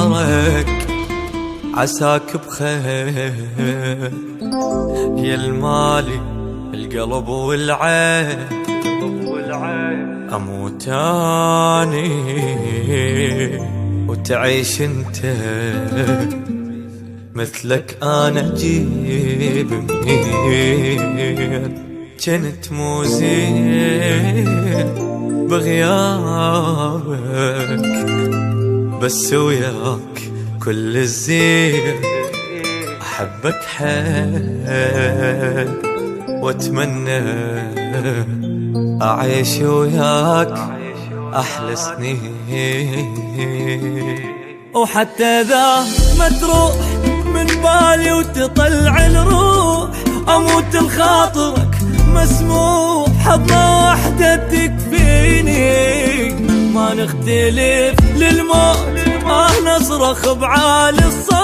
بجوارك عساك بخير يا المالي القلب والعين اموت اني وتعيش انت مثلك انا اجيب منين جنت مو زين بغيابك بس وياك كل الزين احبك حيل واتمنى اعيش وياك احلى سنين وحتى اذا ما تروح من بالي وتطلع الروح اموت لخاطرك مسموح حضنة وحدة تكفيني ما نختلف للموت ما نصرخ بعالي الصوت